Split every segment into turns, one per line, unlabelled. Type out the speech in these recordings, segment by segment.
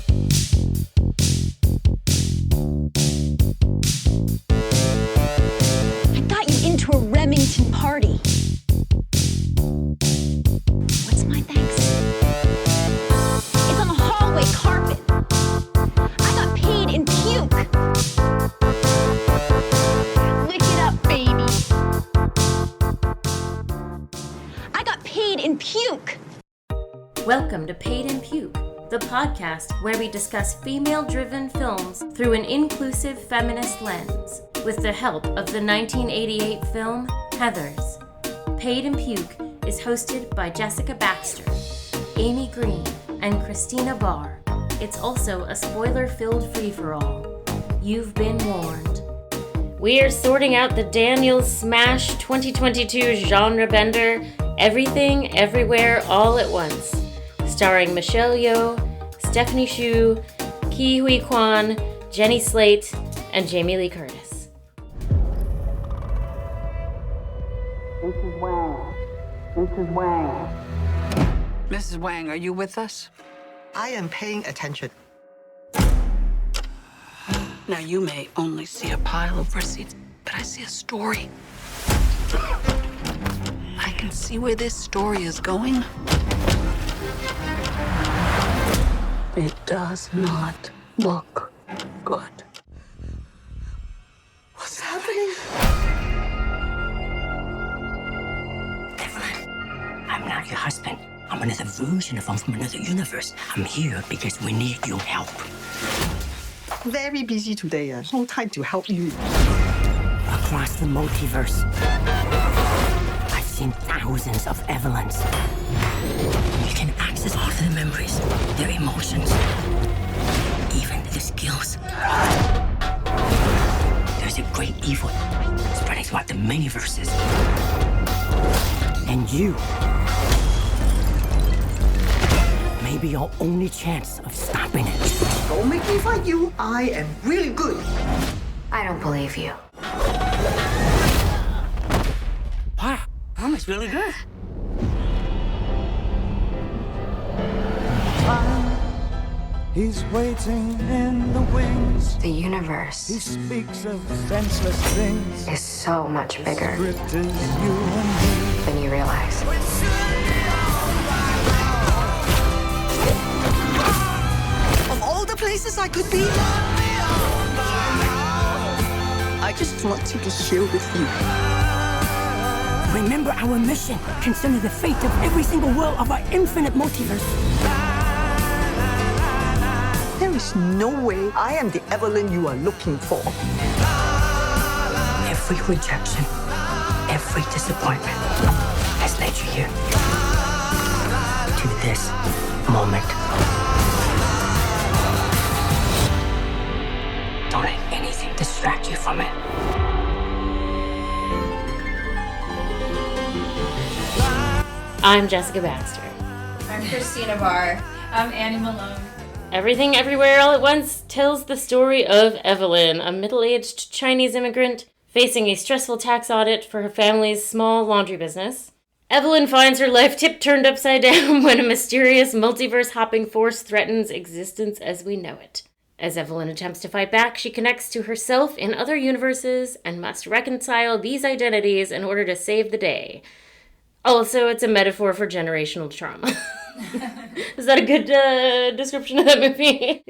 I got you into a Remington party. What's my thanks? It's on the hallway carpet. I got paid in puke. Lick it up, baby. I got paid in puke.
Welcome to Paid in Puke, the podcast where we discuss female-driven films through an inclusive feminist lens, with the help of the 1988 film Heathers. Paid in Puke is hosted by Jessica Baxter, Amy Green, and Christina Barr. It's also a spoiler-filled free-for-all. You've been warned. We are sorting out the Daniels Smash 2022 genre bender, Everything, Everywhere, All at Once, starring Michelle Yeoh, Stephanie Hsu, Ke Huy Quan, Jenny Slate, and Jamie Lee Curtis.
Mrs. Wang. Mrs. Wang. Mrs. Wang, are you with us?
I am paying attention.
Now, you may only see a pile of receipts, but I see a story. I can see where this story is going. It does not look good.
What's happening?
Evelyn, I'm not your husband. I'm another version of him from another universe. I'm here because we need your help.
Very busy today. No time to help you.
Across the multiverse, I've seen thousands of Evelyns. You can access all of their memories, their emotions, even their skills. There's a great evil spreading throughout the many verses. And you may be our only chance of stopping it.
Don't make me fight you. I am really good.
I don't believe you.
Wow, that's really good.
He's waiting in the wings.
The
He
universe
speaks of senseless things.
is so much bigger
Script is you and
than you realize.
Of all the places I could be, I just want to be here with you.
Remember our mission concerning the fate of every single world of our infinite multiverse.
There is no way I am the Evelyn you are looking for.
Every rejection, every disappointment has led you here. To this moment. Don't let anything distract you from it.
I'm Jessica Baxter.
I'm Christina Barr. I'm Annie Malone.
Everything Everywhere All at Once tells the story of Evelyn, a middle-aged Chinese immigrant facing a stressful tax audit for her family's small laundry business. Evelyn finds her life turned upside down when a mysterious multiverse-hopping force threatens existence as we know it. As Evelyn attempts to fight back, she connects to herself in other universes and must reconcile these identities in order to save the day. Also, it's a metaphor for generational trauma. Is that a good description of that movie?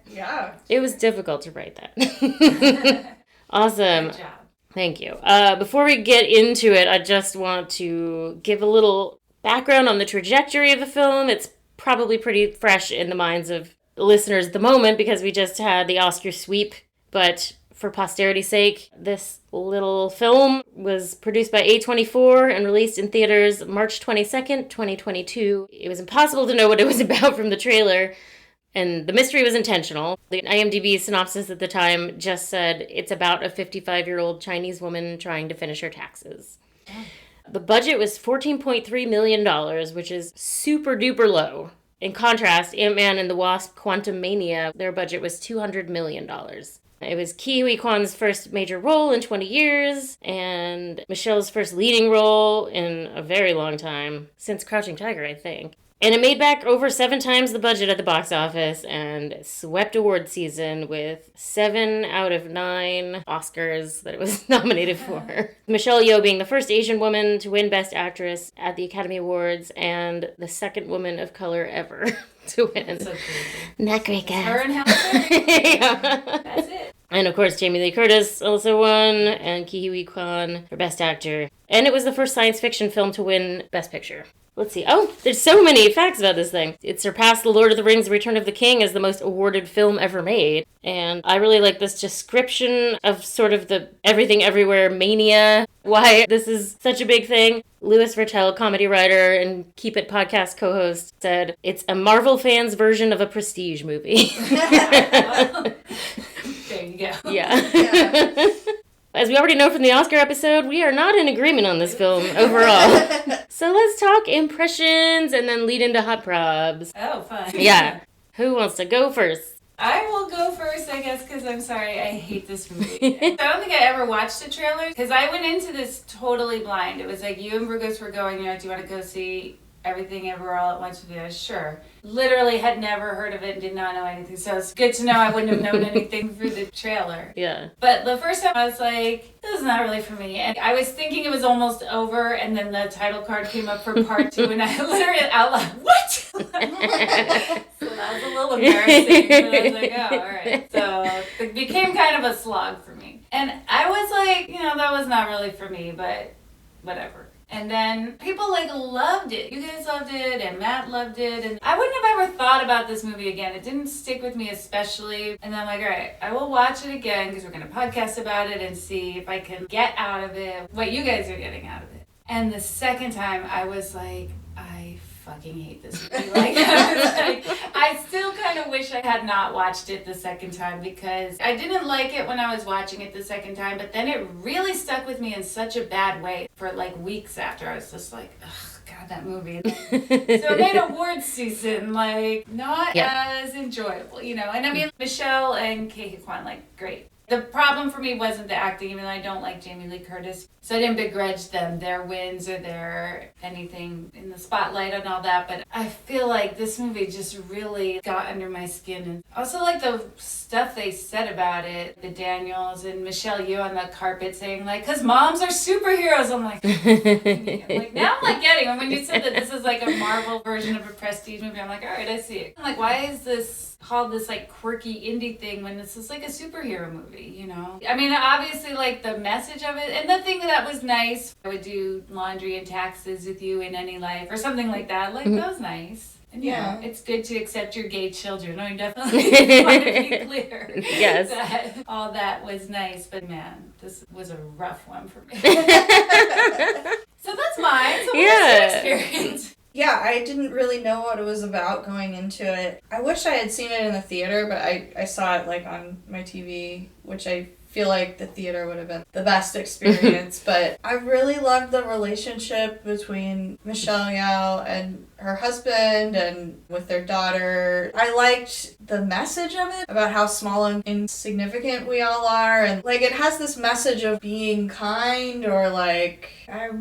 Yeah.
It was difficult to write that. Awesome.
Good job.
Thank you. Before we get into it, I just want to give a little background on the trajectory of the film. It's probably pretty fresh in the minds of listeners at the moment because we just had the Oscar sweep, but for posterity's sake, this little film was produced by A24 and released in theaters March 22nd, 2022. It was impossible to know what it was about from the trailer, and the mystery was intentional. The IMDb synopsis at the time just said it's about a 55-year-old Chinese woman trying to finish her taxes. The budget was $14.3 million, which is super duper low. In contrast, Ant-Man and the Wasp: Quantumania, their budget was $200 million. It was Ke Huy Quan's first major role in 20 years, and Michelle's first leading role in a very long time, since Crouching Tiger, I think. And it made back over 7 times the budget at the box office and swept award season with 7 out of 9 Oscars that it was nominated for. Michelle Yeoh being the first Asian woman to win Best Actress at the Academy Awards and the second woman of color ever to win.
So crazy.
Not great, guys.
Her and Halle Berry.
Yeah.
That's it.
And of course, Jamie Lee Curtis also won, and Ke Huy Quan for Best Actor. And it was the first science fiction film to win Best Picture. Let's see. Oh, there's so many facts about this thing. It surpassed The Lord of the Rings: The Return of the King as the most awarded film ever made. And I really like this description of sort of the everything everywhere mania, why this is such a big thing. Louis Vertel, comedy writer and Keep It podcast co-host, said, "It's a Marvel fan's version of a prestige movie."
There you go.
Yeah. As we already know from the Oscar episode, we are not in agreement on this film overall. So let's talk impressions and then lead into hot probs.
Oh, fun.
Yeah. Who wants to go first?
I will go first, I guess, because I'm sorry, I hate this movie. I don't think I ever watched the trailer, because I went into this totally blind. It was like, you and Burgos were going, do you want to go see Everything Everywhere All at Once? Sure. Literally had never heard of it and did not know anything, so it's good to know I wouldn't have known anything through the trailer.
Yeah.
But the first time I was like, this is not really for me. And I was thinking it was almost over, and then the title card came up for part 2, and I literally out loud, what? So that was a little embarrassing, but I was like, oh, all right. So it became kind of a slog for me. And I was like, that was not really for me, but whatever. And then people loved it. You guys loved it, and Matt loved it. And I wouldn't have ever thought about this movie again. It didn't stick with me especially. And then I'm like, all right, I will watch it again because we're going to podcast about it and see if I can get out of it what you guys are getting out of it. And the second time I was like, I fucking hate this movie. I still kind of wish I had not watched it the second time because I didn't like it when I was watching it the second time, but then it really stuck with me in such a bad way for weeks after. I was just like, ugh, God, that movie. So it made awards season not as enjoyable, And I mean, Michelle and Ke Huy Quan, great. The problem for me wasn't the acting, even though I don't like Jamie Lee Curtis. So I didn't begrudge them their wins or their anything in the spotlight and all that. But I feel like this movie just really got under my skin. And also the stuff they said about it, the Daniels and Michelle Yeoh on the carpet saying because moms are superheroes. I'm like, now I'm getting it. When you said that this is a Marvel version of a prestige movie, I'm like, all right, I see it. I'm why is this called this quirky indie thing when this is a superhero movie, I mean, obviously the message of it, and the thing that was nice, I would do laundry and taxes with you in any life or something like that. That was nice. And it's good to accept your gay children. I definitely want to be clear.
Yes.
That all that was nice, but man, this was a rough one for me. So that's mine. So what's your experience?
Yeah, I didn't really know what it was about going into it. I wish I had seen it in the theater, but I saw it on my TV, which I feel like the theater would have been the best experience. But I really loved the relationship between Michelle Yeoh and her husband and with their daughter. I liked the message of it about how small and insignificant we all are, and it has this message of being kind or I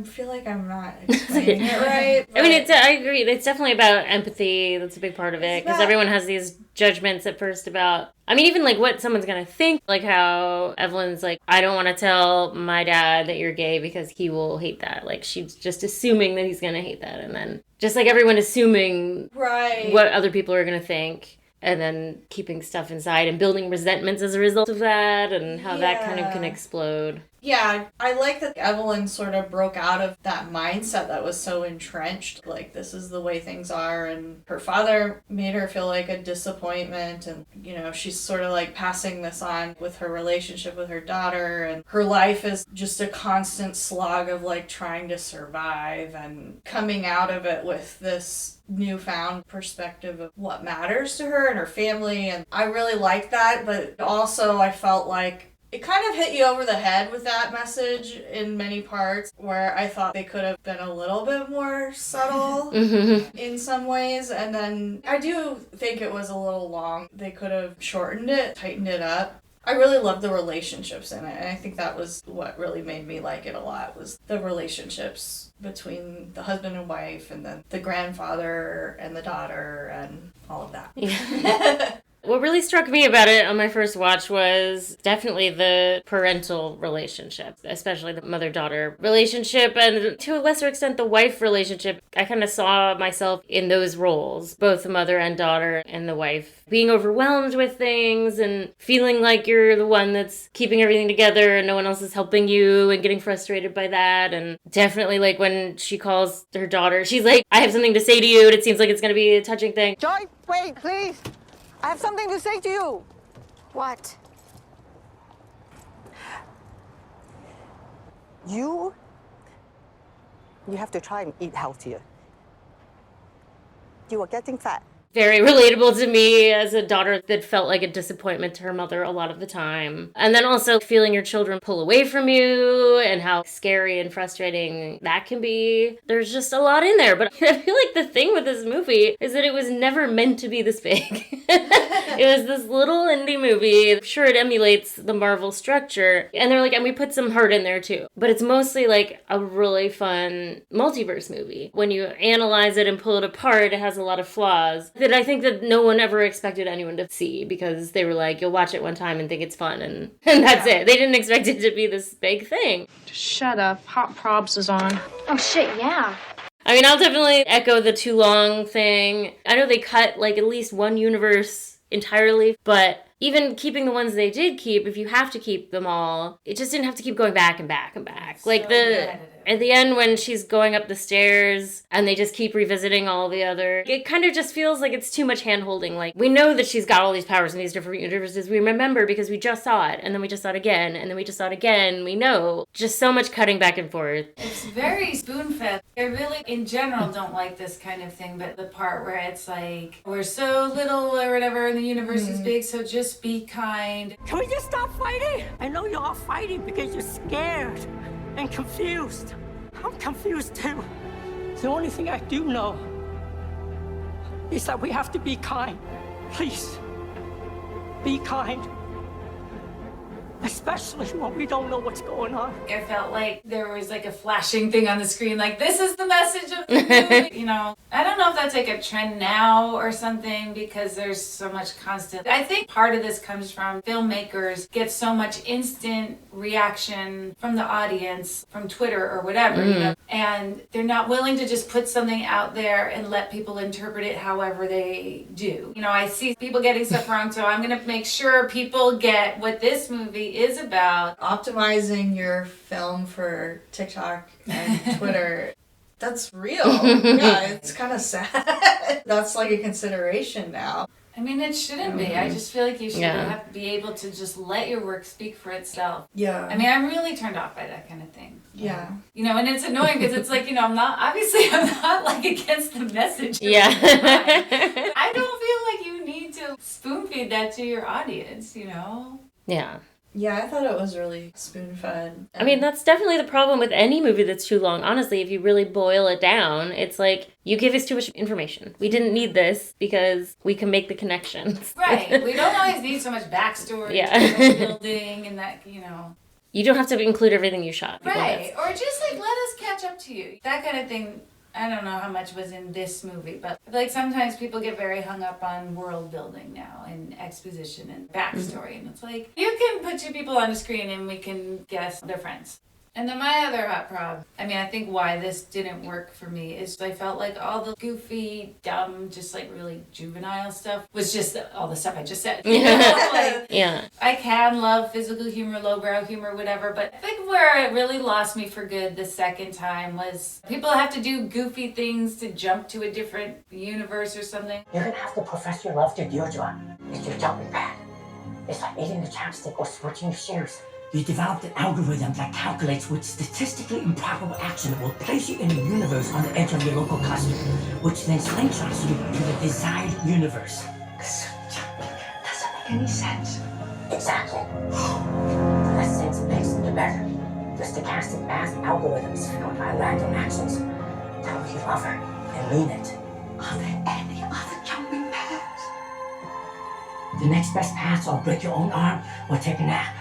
feel like I'm not explaining it right.
I mean, I agree. It's definitely about empathy. That's a big part of it because everyone has these judgments at first about, I mean, even what someone's gonna think, how Evelyn's I don't want to tell my dad that you're gay because he will hate that. She's just assuming that he's gonna hate that, and then just everyone assuming what other people are gonna think, and then keeping stuff inside and building resentments as a result of that, and how that kind of can explode.
Yeah, I like that Evelyn sort of broke out of that mindset that was so entrenched, this is the way things are, and her father made her feel like a disappointment, and, she's sort of passing this on with her relationship with her daughter, and her life is just a constant slog of trying to survive and coming out of it with this newfound perspective of what matters to her and her family, and I really liked that, but also I felt it kind of hit you over the head with that message in many parts, where I thought they could have been a little bit more subtle in some ways. And then I do think it was a little long. They could have shortened it, tightened it up. I really loved the relationships in it, and I think that was what really made me like it a lot, was the relationships between the husband and wife, and then the grandfather and the daughter, and all of that.
Yeah. What really struck me about it on my first watch was definitely the parental relationship, especially the mother-daughter relationship, and to a lesser extent the wife relationship. I kind of saw myself in those roles, both the mother and daughter, and the wife being overwhelmed with things and feeling like you're the one that's keeping everything together and no one else is helping you, and getting frustrated by that. And definitely like when she calls her daughter, she's like, I have something to say to you, and it seems like it's going to be a touching thing.
Joy, wait, please. I have something to say to you.
What?
You have to try and eat healthier. You are getting fat.
Very relatable to me as a daughter that felt like a disappointment to her mother a lot of the time. And then also feeling your children pull away from you and how scary and frustrating that can be. There's just a lot in there. But I feel like the thing with this movie is that it was never meant to be this big. It was this little indie movie. Sure, it emulates the Marvel structure. And they're like, and we put some heart in there too. But it's mostly like a really fun multiverse movie. When you analyze it and pull it apart, it has a lot of flaws that I think that no one ever expected anyone to see, because they were like, you'll watch it one time and think it's fun, and that's it. They didn't expect it to be this big thing.
Just shut up. Hot Probs is on.
Oh shit, yeah.
I mean, I'll definitely echo the too long thing. I know they cut like at least one universe entirely, but even keeping the ones they did keep, if you have to keep them all, it just didn't have to keep going back and back and back. Like at the end when she's going up the stairs and they just keep revisiting all the other, it kind of just feels like it's too much hand-holding. Like, we know that she's got all these powers in these different universes. We remember because we just saw it, and then we just saw it again, and then we just saw it again. We know. Just so much cutting back and forth.
It's very spoon-fed. I really, in general, don't like this kind of thing, but the part where it's like, we're so little or whatever, and the universe is big, so just be kind.
Can we just stop fighting? I know you're all fighting because you're scared and confused. I'm confused too. The only thing I do know is that we have to be kind. Please, be kind. Especially when we don't know what's going on.
I felt like there was like a flashing thing on the screen, like, this is the message of the movie. You know, I don't know if that's like a trend now or something, because there's so much constant. I think part of this comes from filmmakers get so much instant reaction from the audience, from Twitter or whatever, you know, and they're not willing to just put something out there and let people interpret it however they do. You know, I see people getting stuff wrong, so I'm gonna make sure people get what this movie is about.
Optimizing your film for TikTok and Twitter, that's real. Yeah, it's kind of sad. That's like a consideration now.
I mean, it shouldn't be. I just feel like you should have to be able to just let your work speak for itself.
Yeah.
I mean, I'm really turned off by that kind of thing.
Yeah.
You know, and it's annoying because it's like, you know, I'm not like against the message.
Yeah.
I don't feel like you need to spoon feed that to your audience, you know?
Yeah.
Yeah, I thought it was really spoon-fed.
I mean, that's definitely the problem with any movie that's too long. Honestly, if you really boil it down, it's like, you give us too much information. We didn't need this because we can make the connections.
Right. We don't always need so much backstory, building, and that, you know.
You don't have to include everything you shot.
Right. Or just like, let us catch up to you. That kind of thing. I don't know how much was in this movie, but like sometimes people get very hung up on world building now and exposition and backstory. And it's like, you can put two people on the screen and we can guess their friends. And then my other hot prob, I mean, I think why this didn't work for me is I felt like all the goofy, dumb, just like really juvenile stuff was just all the stuff I just said. You know? Like,
yeah.
I can love physical humor, lowbrow humor, whatever, but I think where it really lost me for good the second time was people have to do goofy things to jump to a different universe or something.
You're gonna have to profess your love to Deirdre. It's your jumping pad. It's like eating a chapstick or switching your shoes. You developed an algorithm that calculates which statistically improbable action will place you in a universe on the edge of your local cluster, which then slingshots you to the desired universe.
Doesn't make any sense.
Exactly. The less sense it makes, the better. The stochastic math algorithm is fueled by random actions. Tell her you love her and mean it.
Are there any other jumping pads?
The next best pass, or break your own arm, or take a nap.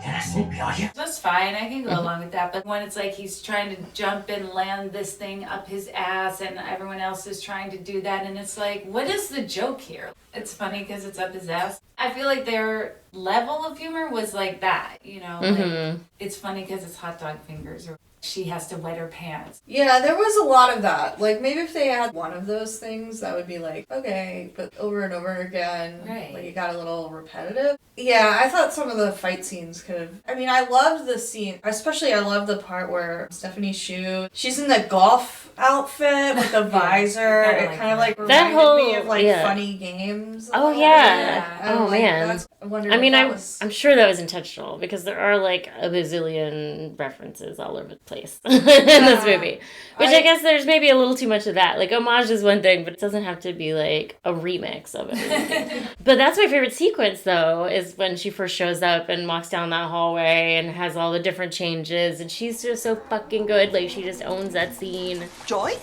You're not sleepy, are you?
That's fine. I can go along with that. But when it's like he's trying to jump and land this thing up his ass and everyone else is trying to do that, and it's like, what is the joke here? It's funny because it's up his ass. I feel like their level of humor was like that, you know? Like, it's funny because it's hot dog fingers or she has to wet her pants.
Yeah, there was a lot of that. Like, maybe if they had one of those things, that would be like, okay, but over and over again,
Right.
like, it got a little repetitive. Yeah, I thought some of the fight scenes could have... I mean, I loved the scene, especially I loved the part where Stephanie Hsu, she's in the golf outfit with the visor.
kinda
It kind of, like,
That
reminded me of,
whole-
like,
yeah.
Funny Games. a
Oh,
little bit.
yeah.
And,
Oh,
like,
man.
that's- I wondered
I
if
mean,
that was...
I'm sure that was intentional because there are like a bazillion references all over the place in this movie. Which I guess there's maybe a little too much of that. Like, homage is one thing, but it doesn't have to be like a remix of it. But that's my favorite sequence, though, is when she first shows up and walks down that hallway and has all the different changes. And she's just so fucking good. Like, she just owns that scene.
Joy?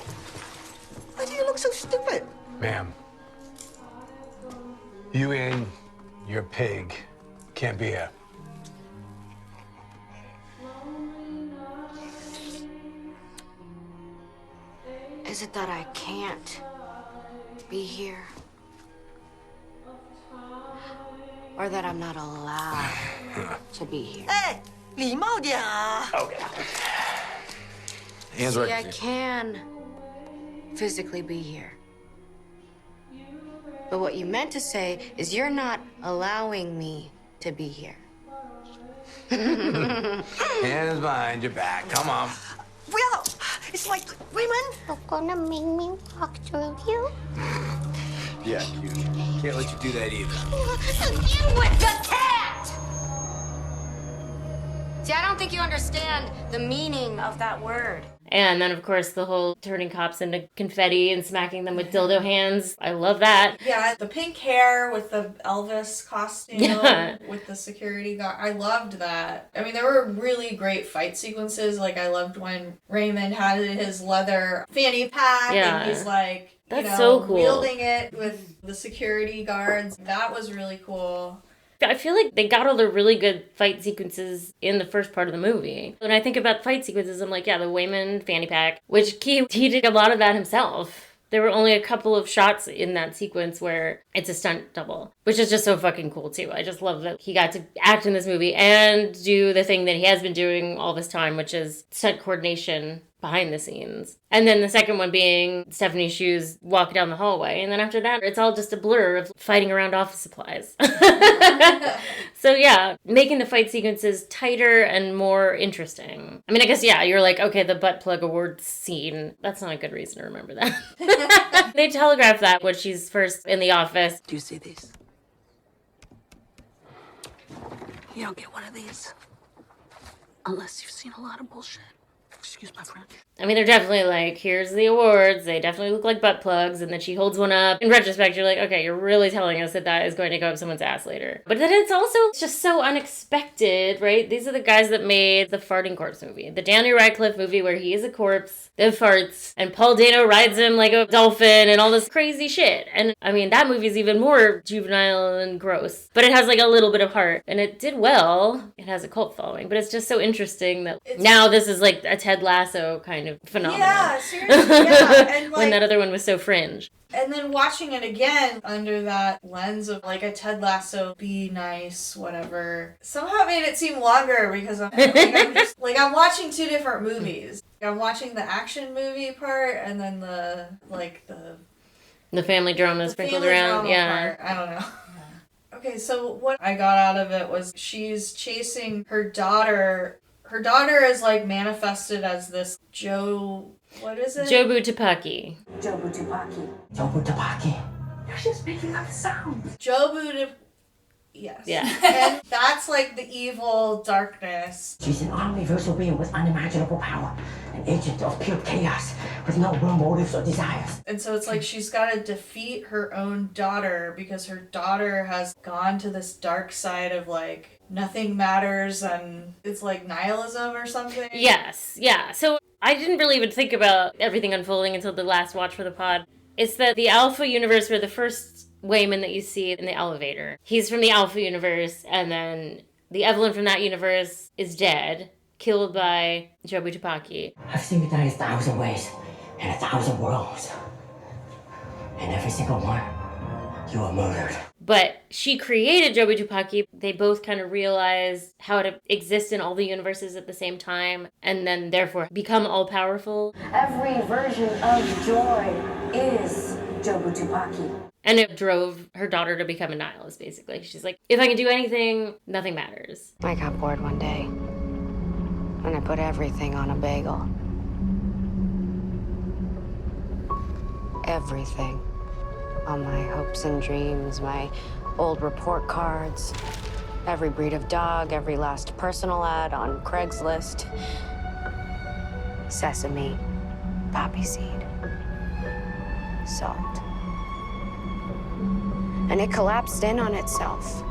Why do you look so stupid?
Ma'am, you and your pig can't be here.
Is it that I can't be here? Or that I'm not allowed to be here?
Hey, 礼貌点啊.
Hands
See,
right.
I can physically be here. But what you meant to say is you're not allowing me to be here.
Hands behind your back. Come on.
Well, it's like women.
You're gonna make me walk through you?
Yeah, you can't let you do that either.
You with the cat! See, I don't think you understand the meaning of that word.
And then, of course, the whole turning cops into confetti and smacking them with dildo hands. I love that.
Yeah, the pink hair with the Elvis costume
Yeah.
with the security guard. I loved that. I mean, there were really great fight sequences. Like, I loved when Raymond had his leather fanny pack
Yeah.
and he's like,
That's so cool.
wielding it with the security guards. That was really cool.
I feel like they got all the really good fight sequences in the first part of the movie. When I think about fight sequences, I'm like, yeah, the Wayman fanny pack, which he did a lot of that himself. There were only a couple of shots in that sequence where it's a stunt double, which is just so fucking cool too. I just love that he got to act in this movie and do the thing that he has been doing all this time, which is stunt coordination behind the scenes. And then the second one being Stephanie Hsu's walk down the hallway. And then after that, it's all just a blur of fighting around office supplies. So yeah, making the fight sequences tighter and more interesting. I mean, I guess, yeah, you're like, okay, the butt plug awards scene. That's not a good reason to remember that. They telegraph that when she's first in the office.
Do you see these? You don't get one of these unless you've seen a lot of bullshit. Excuse my French.
I mean, they're definitely like, here's the awards. They definitely look like butt plugs. And then she holds one up. In retrospect, you're like, okay, you're really telling us that that is going to go up someone's ass later. But then it's also just so unexpected, right? These are the guys that made the Farting Corpse movie. The Daniel Radcliffe movie where he is a corpse that farts. And Paul Dano rides him like a dolphin and all this crazy shit. And I mean, that movie is even more juvenile and gross. But it has like a little bit of heart. And it did well. It has a cult following. But it's just so interesting that now this is like a Ted Lasso kind of phenomenon.
Yeah, seriously, yeah. And
when
like,
that other one was so fringe.
and then watching it again under that lens of like a Ted Lasso, be nice, whatever, somehow it made it seem longer because I'm watching two different movies. I'm watching the action movie part and then the
family drama sprinkled
family
around.
drama
Yeah.
part. I don't know. Okay, so what I got out of it was she's chasing her daughter. Her daughter is like manifested as this what is it?
Jobu Tupaki.
Jobu Tupaki.
Jobu Tupaki.
You're just making up sounds.
Yes.
Yeah.
And that's like the evil darkness.
She's an omniversal being with unimaginable power, an agent of pure chaos with no real motives or desires.
And so it's like she's got to defeat her own daughter because her daughter has gone to this dark side of like nothing matters and it's like nihilism or something.
Yes. Yeah. So I didn't really even think about everything unfolding until the last watch for the pod. It's that the Alpha universe where the first Wayman that you see in the elevator. He's from the Alpha universe, and then the Evelyn from that universe is dead, killed by Jobu Tupaki.
I've seen you die 1,000 ways in 1,000 worlds. And every single one, you were murdered.
But she created Jobu Tupaki. They both kind of realized how to exist in all the universes at the same time, and then therefore become all-powerful.
Every version of joy is Jobu Tupaki.
And it drove her daughter to become a nihilist, basically. She's like, if I can do anything, nothing matters.
I got bored one day, and I put everything on a bagel. Everything. All my hopes and dreams, my old report cards, every breed of dog, every last personal ad on Craigslist. Sesame, poppy seed, salt. And it collapsed in on itself.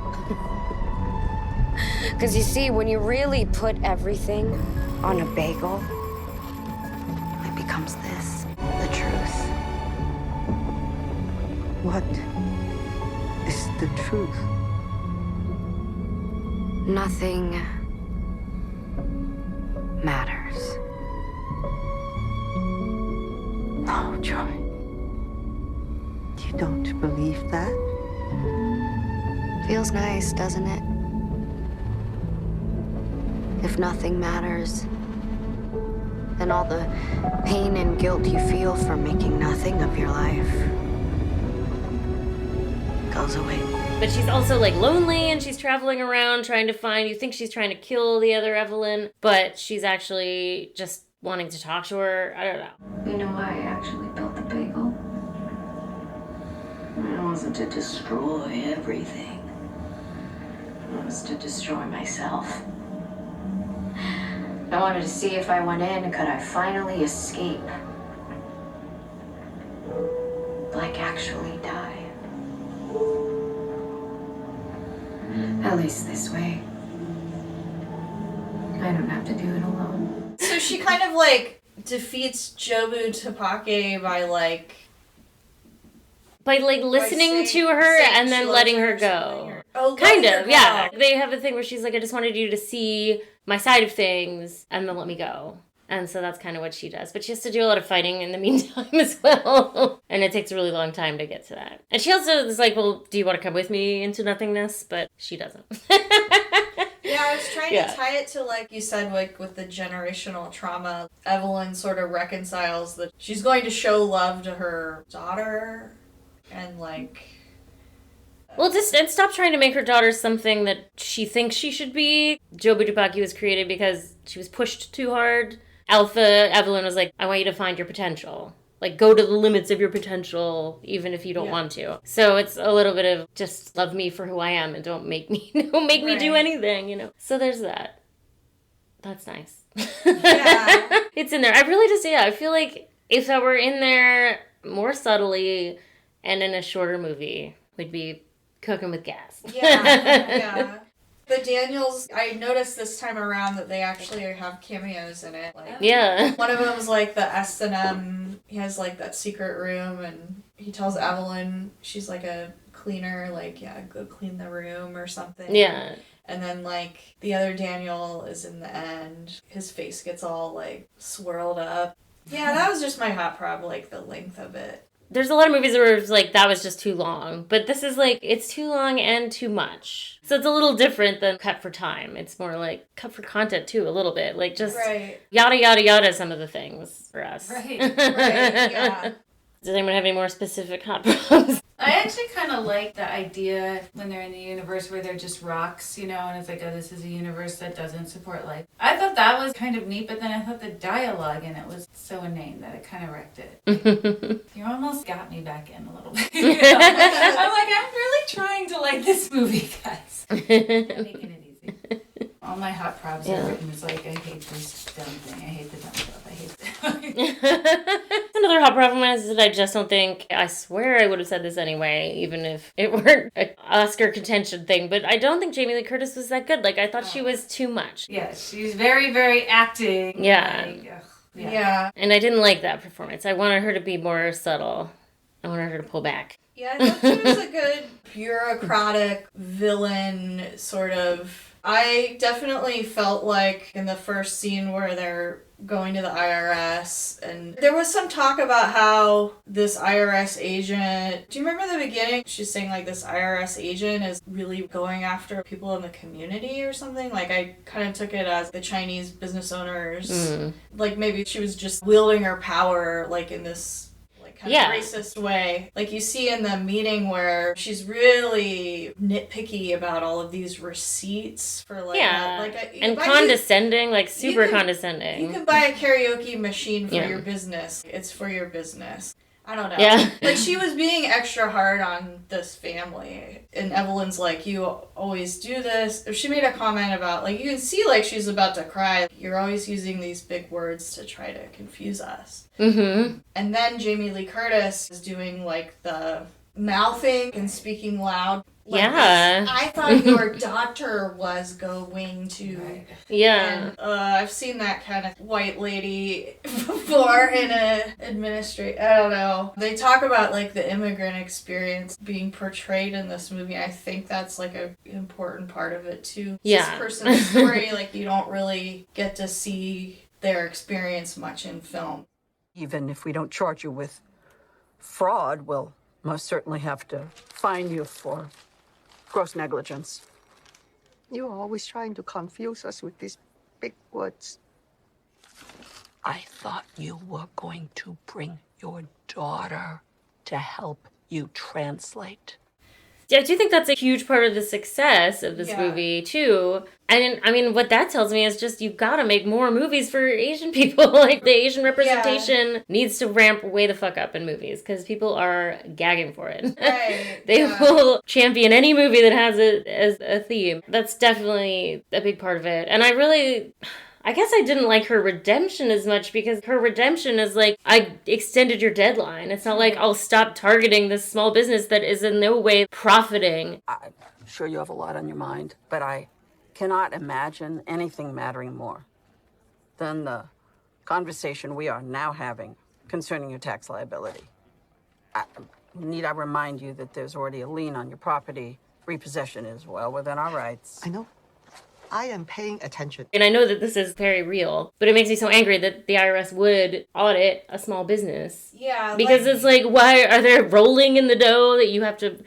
Because you see, when you really put everything on a bagel, it becomes this, the truth.
What is the truth?
Nothing matters.
Oh, Joy. You don't believe that?
Feels nice, doesn't it? If nothing matters, then all the pain and guilt you feel for making nothing of your life goes away.
But she's also like lonely, and she's traveling around trying to find, you think she's trying to kill the other Evelyn, but she's actually just wanting to talk to her. I don't know.
You know why I actually built the bagel? It wasn't to destroy everything. It was to destroy myself. I wanted to see if I went in, could I finally escape? Like actually die. At least this way, I don't have to do it alone.
So she kind of like defeats Jobu Tupaki by
listening to her and then letting her go.
Oh,
kind
letting
of,
her
yeah.
go.
They have a thing where she's like, I just wanted you to see my side of things and then let me go. And so that's kind of what she does. But she has to do a lot of fighting in the meantime as well. And it takes a really long time to get to that. And she also is like, well, do you want to come with me into nothingness? But she doesn't.
Yeah, I was trying to tie it to, like you said, like with the generational trauma. Evelyn sort of reconciles that she's going to show love to her daughter and
well, and stop trying to make her daughter something that she thinks she should be. Jobu Tupaki was created because she was pushed too hard. Alpha Evelyn was like, I want you to find your potential. Like, go to the limits of your potential, even if you don't want to. So it's a little bit of just love me for who I am and don't make me me do anything, you know. So there's that. That's nice. Yeah. It's in there. I really just, I feel like if that were in there more subtly and in a shorter movie, we'd be cooking with gas.
Yeah. The Daniels, I noticed this time around that they actually have cameos in it. One of them is like the S&M. He has like that secret room, and he tells Evelyn she's like a cleaner, go clean the room or something.
Yeah.
And then the other Daniel is in the end. His face gets all swirled up. Yeah, that was just my hot prob, the length of it.
There's a lot of movies where it's that was just too long. But this is it's too long and too much. So it's a little different than cut for time. It's more cut for content too, a little bit. Just yada, yada, yada some of the things for us.
Right,
yeah.
Does anyone have any more specific hot problems?
I actually kind of like the idea when they're in the universe where they're just rocks, and it's oh, this is a universe that doesn't support life. I thought that was kind of neat, but then I thought the dialogue in it was so inane that it kind of wrecked it. You almost got me back in a little bit. I'm really trying to like this movie, guys. I'm making it easy. All my hot props are written as I hate this dumb thing. I hate the dumb stuff. I hate that.
Another hot problem is that I just don't think, I swear I would have said this anyway, even if it weren't an Oscar contention thing, but I don't think Jamie Lee Curtis was that good. I thought she was too much.
Yeah, she's very, very acting.
Yeah.
Yeah.
And I didn't like that performance. I wanted her to be more subtle. I wanted her to pull back.
Yeah, I thought she was a good bureaucratic villain, sort of. I definitely felt like in the first scene where they're going to the IRS, and there was some talk about how this IRS agent, do you remember the beginning? She's saying like this IRS agent is really going after people in the community or something. Like I kind of took it as the Chinese business owners. Like maybe she was just wielding her power like in this kind of racist way. Like you see in the meeting where she's really nitpicky about all of these receipts for like
and condescending, like super condescending.
You can buy a karaoke machine for your business. It's for your business. I don't know.
Yeah.
Like she was being extra hard on this family. And Evelyn's like, you always do this. She made a comment about like you can see like she's about to cry. You're always using these big words to try to confuse us.
Mm-hmm.
And then Jamie Lee Curtis is doing like the mouthing and speaking loud. Like I thought your daughter was going to.
Yeah.
And, I've seen that kind of white lady before in a I don't know. They talk about like the immigrant experience being portrayed in this movie. I think that's like an important part of it too.
Yeah.
This person's story, like you don't really get to see their experience much in film.
Even if we don't charge you with fraud, we'll most certainly have to fine you for gross negligence.
You're always trying to confuse us with these big words.
I thought you were going to bring your daughter to help you translate.
Yeah, I do think that's a huge part of the success of this movie, too. And I mean, what that tells me is just you've got to make more movies for Asian people. Like, the Asian representation needs to ramp way the fuck up in movies because people are gagging for it.
Right.
They will champion any movie that has it as a theme. That's definitely a big part of it. And I guess I didn't like her redemption as much because her redemption is like, I extended your deadline. It's not like I'll stop targeting this small business that is in no way profiting.
I'm sure you have a lot on your mind, but I cannot imagine anything mattering more than the conversation we are now having concerning your tax liability. Need I remind you that there's already a lien on your property? Repossession is well within our rights.
I know. I am paying attention.
And I know that this is very real, but it makes me so angry that the IRS would audit a small business.
Yeah.
Because it's like, why are they rolling in the dough that you have to...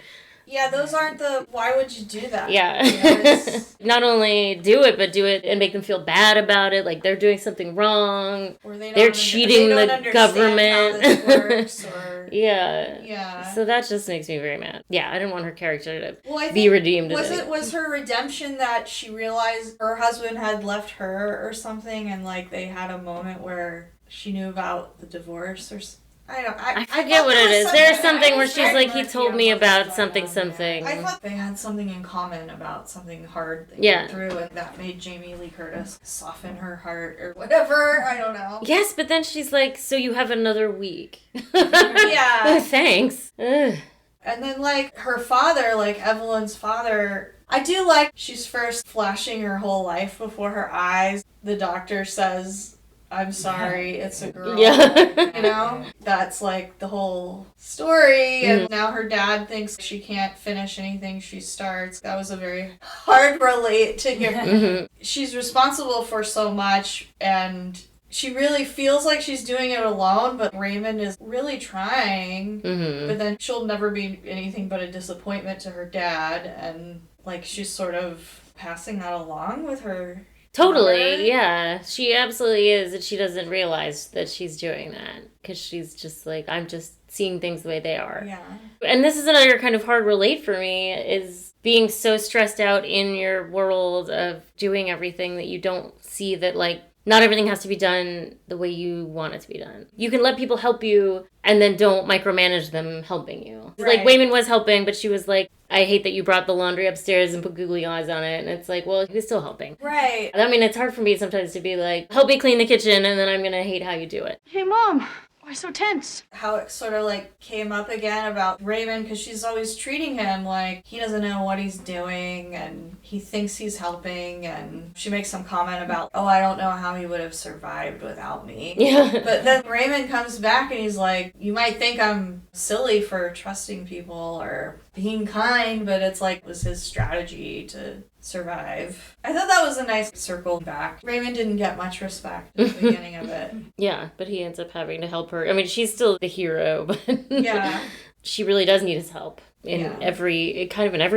Yeah, those aren't why would you do that?
Yeah.
You know,
not only do it, but do it and make them feel bad about it, like they're doing something wrong.
Or
they're cheating the government.
How this works, or...
Yeah.
Yeah.
So that just makes me very mad. Yeah, I didn't want her character to be redeemed.
Was her redemption that she realized her husband had left her or something, and like they had a moment where she knew about the divorce or something?
I forget what it is. There's something where she's like, he told me about something.
I thought they had something in common about something hard they went through, and that made Jamie Lee Curtis soften her heart or whatever. I don't know.
Yes, but then she's like, so you have another week.
Yeah.
Thanks. Ugh.
And then, like, her father, like Evelyn's father, I do like she's first flashing her whole life before her eyes. The doctor says, I'm sorry, it's a girl.
Yeah.
You know? That's like the whole story. And now her dad thinks she can't finish anything she starts. That was a very hard relate to hear. She's responsible for so much, and she really feels like she's doing it alone, but Raymond is really trying. But then she'll never be anything but a disappointment to her dad, and like she's sort of passing that along with her.
Totally, yeah. She absolutely is, and she doesn't realize that she's doing that because she's just like, I'm just seeing things the way they are.
Yeah.
And this is another kind of hard relate for me, is being so stressed out in your world of doing everything that you don't see that, like, not everything has to be done the way you want it to be done. You can let people help you and then don't micromanage them helping you.
Right.
Like, Wayman was helping, but she was like, I hate that you brought the laundry upstairs and put googly eyes on it. And it's like, well, he was still helping.
Right.
I mean, it's hard for me sometimes to be like, help me clean the kitchen, and then I'm going to hate how you do it.
Hey, Mom, Why so tense?
How it sort of like came up again about Raymond, because she's always treating him like he doesn't know what he's doing and he thinks he's helping, and she makes some comment about, oh, I don't know how he would have survived without me.
Yeah.
But then Raymond comes back and he's like, you might think I'm silly for trusting people or being kind, but it's like, it was his strategy to survive. I thought that was a nice circle back. Raymond didn't get much respect at the beginning of it.
Yeah, but he ends up having to help her. I mean, she's still the hero, but
Yeah.
she really does need his help in
Yeah.
every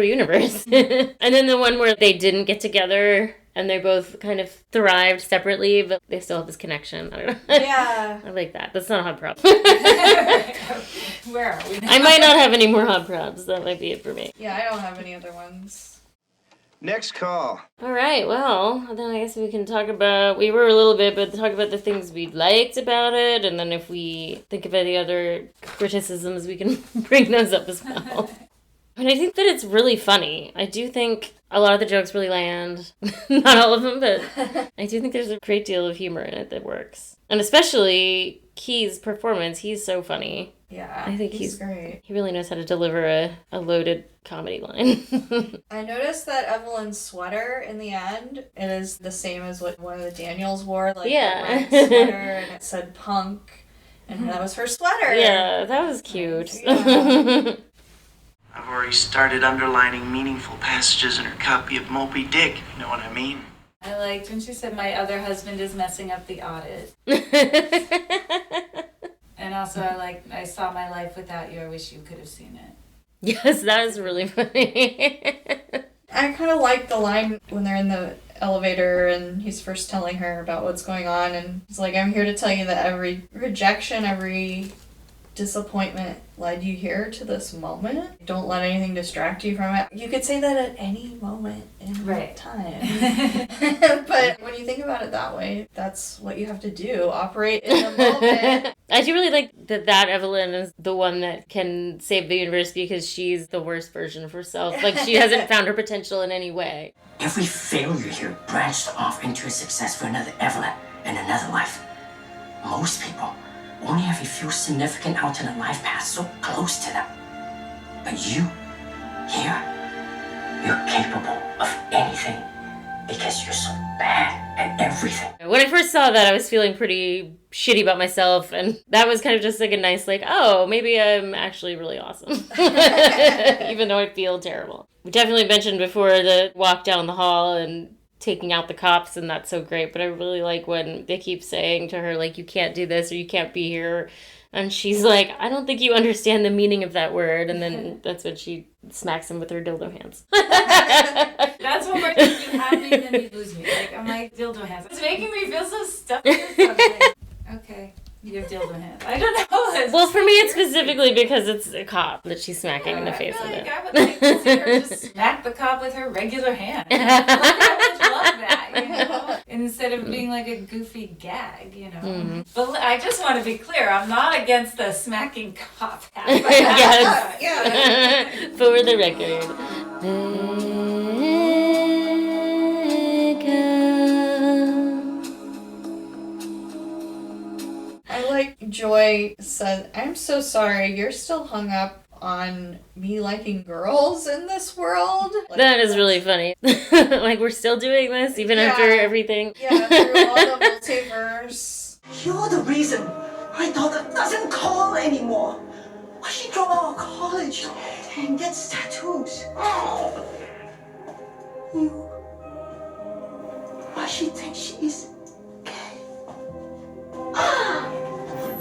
universe. And then the one where they didn't get together and they both kind of thrived separately, but they still have this connection. I don't know.
Yeah.
I like that. That's not a hot prop.
Where are we now?
I might not have any more hot props. That might be it for me.
Yeah, I don't have any other ones.
Next call.
All right, well, then I guess we can talk about, we were a little bit, but talk about the things we liked about it, and then if we think of any other criticisms, we can bring those up as well. And I think that it's really funny. I do think a lot of the jokes really land. Not all of them, but I do think there's a great deal of humor in it that works. And especially Key's performance, he's so funny.
Yeah,
I think
he's great.
He really knows how to deliver a loaded comedy line.
I noticed that Evelyn's sweater in the end, it is the same as what one of the Daniels wore, like
Yeah.
a red sweater, and it said punk, and that was her sweater.
Yeah, that was cute.
Yeah.
I've already started underlining meaningful passages in her copy of Moby Dick, if you know what I mean.
I liked when she said, my other husband is messing up the audit. And also, I saw my life without you. I wish you could have seen it.
Yes, that was really funny.
I kind of like the line when they're in the elevator and he's first telling her about what's going on, and he's like, I'm here to tell you that every rejection, every disappointment led you here to this moment. Don't let anything distract you from it. You could say that at any moment in time. But when you think about it that way, that's what you have to do. Operate in the moment.
I do really like that Evelyn is the one that can save the universe because she's the worst version of herself. Like, she hasn't found her potential in any way.
Every failure here branched off into a success for another Evelyn and another life. Most people only have a few significant alternate life paths so close to them. But you, here, you're capable of anything because you're so bad at everything.
When I first saw that, I was feeling pretty shitty about myself, and that was kind of just like a nice, oh, maybe I'm actually really awesome. Even though I feel terrible. We definitely mentioned before the walk down the hall and taking out the cops, and that's so great, but I really like when they keep saying to her, you can't do this or you can't be here, and she's like, I don't think you understand the meaning of that word, and then that's when she smacks him with her dildo hands.
That's what we're thinking, you have me, then you lose me. I'm like, dildo hands. It's making me feel so stuffed or something. Okay, you have dildo hands. I don't know.
Well, for me, it's specifically because it's a cop that she's smacking in the face with it.
I would like to see her just smack the cop with her regular hand. I would love that, instead of being like a goofy gag,
Mm-hmm.
But I just want to be clear, I'm not against the smacking cop hat.
Yes. For the record.
I like Joy said, I'm so sorry, you're still hung up on me liking girls in this world.
That is really funny. We're still doing this even after everything.
Yeah, through all the multiverse.
You're the reason my daughter doesn't call anymore. Why she drop out of college and gets tattoos. Why she thinks she's gay.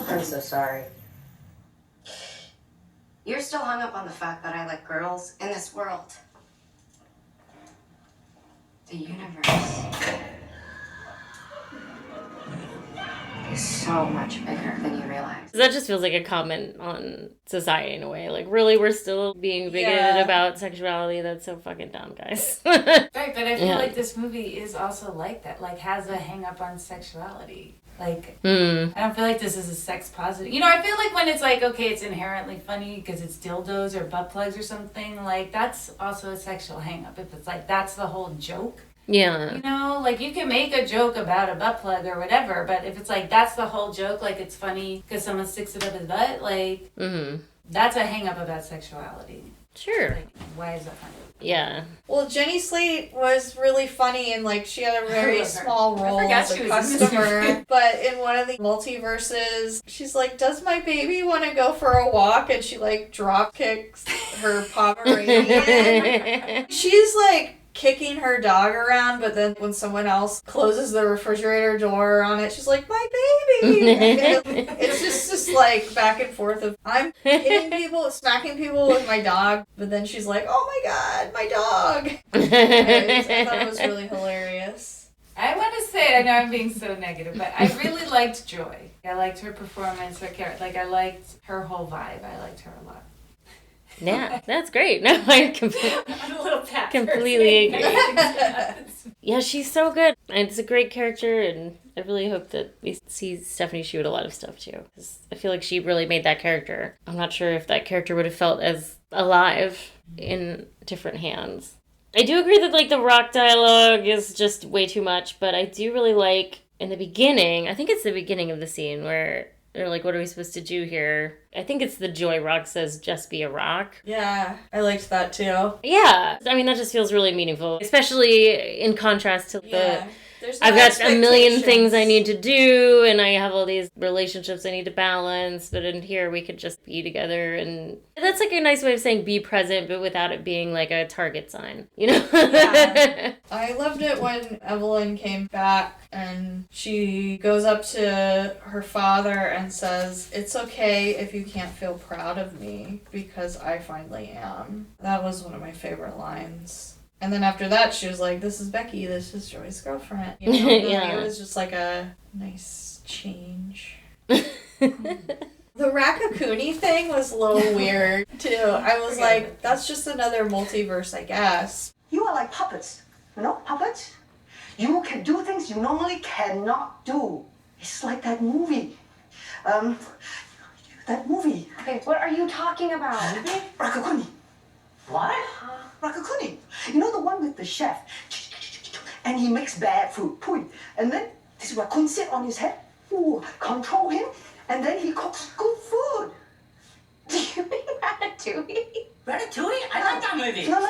I'm so sorry. You're still hung up on the fact that I like girls in this world. The universe is so much bigger than you realize.
That just feels like a comment on society in a way. Really, we're still being bigoted about sexuality. That's so fucking dumb, guys.
Right, but I feel like this movie is also like that. Has a hang up on sexuality. I don't feel like this is a sex positive. I feel like when it's okay, it's inherently funny because it's dildos or butt plugs or something, that's also a sexual hang up. If it's that's the whole joke.
Yeah.
You know, like you can make a joke about a butt plug or whatever, but if it's like that's the whole joke, like it's funny because someone sticks it up his butt, like that's a hang up about sexuality.
Sure.
Like, why is that funny?
Yeah.
Well, Jenny Slate was really funny and like she had a very small role as a customer. But in one of the multiverses, she's like, "Does my baby want to go for a walk?" And she like drop kicks her Pomeranian. She's like kicking her dog around, but then when someone else closes the refrigerator door on it, she's like, "My baby!" It's just like back and forth of I'm hitting people, smacking people with my dog, but then she's like, "Oh my god, my dog!" I thought it was really hilarious.
I want to say, I know I'm being so negative, but I really liked Joy. I liked her performance, her character. Like, I liked her whole vibe. I liked her a lot.
Yeah, that's great. No, I
I'm a little pat
completely agree. Yeah, she's so good. And it's a great character, and I really hope that we see Stephanie shoot a lot of stuff too. 'Cause I feel like she really made that character. I'm not sure if that character would have felt as alive in different hands. I do agree that like the rock dialogue is just way too much, but I do really like in the beginning, I think it's the beginning of the scene where they're like, what are we supposed to do here? I think it's the Joy Rock says, just be a rock.
Yeah, I liked that too.
Yeah. I mean, that just feels really meaningful, especially in contrast to I've got a million things I need to do, and I have all these relationships I need to balance, but in here we could just be together, and that's like a nice way of saying be present, but without it being like a target sign, you know?
Yeah. I loved it when Evelyn came back and she goes up to her father and says, "It's okay if you can't feel proud of me, because I finally am." That was one of my favorite lines. And then after that, she was like, "This is Becky. This is Joy's girlfriend." You know,
Yeah.
It was just like a nice change. The Rakakuni thing was a little weird, too. I was like, that's just another multiverse, I guess.
You are like puppets. You know, puppets? You can do things you normally cannot do. It's like that movie. That movie.
Okay, what are you talking about?
Rakakuni. What? Rakakuni. You know the one with the chef? And he makes bad food. Pui. And then this raccoon sit on his head. Ooh, control him. And then he cooks good food.
Do you mean Ratatouille?
Ratatouille? I like that movie. No.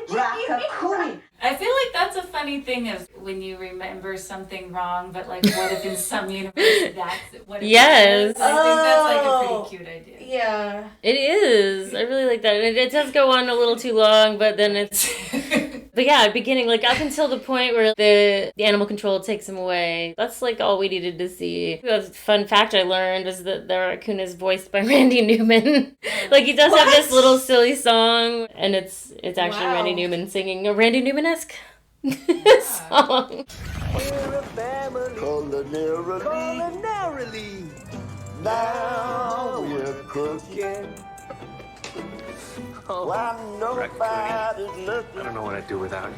Rakakuni.
I feel like that's a funny thing is when you remember something wrong, but like what if in some universe that's what it
Yes.
is? I think that's like a pretty cute idea.
Yeah.
It is. I really like that. And it does go on a little too long, but then it's... But yeah, beginning, like up until the point where the animal control takes him away, that's like all we needed to see. A fun fact I learned is that the raccoon is voiced by Randy Newman. Like he does have this little silly song, and it's actually Randy Newman singing a Randy Newman-esque song.
Culinarily. Now we're cooking. Why nobody's looking.
I don't know what I'd do without you.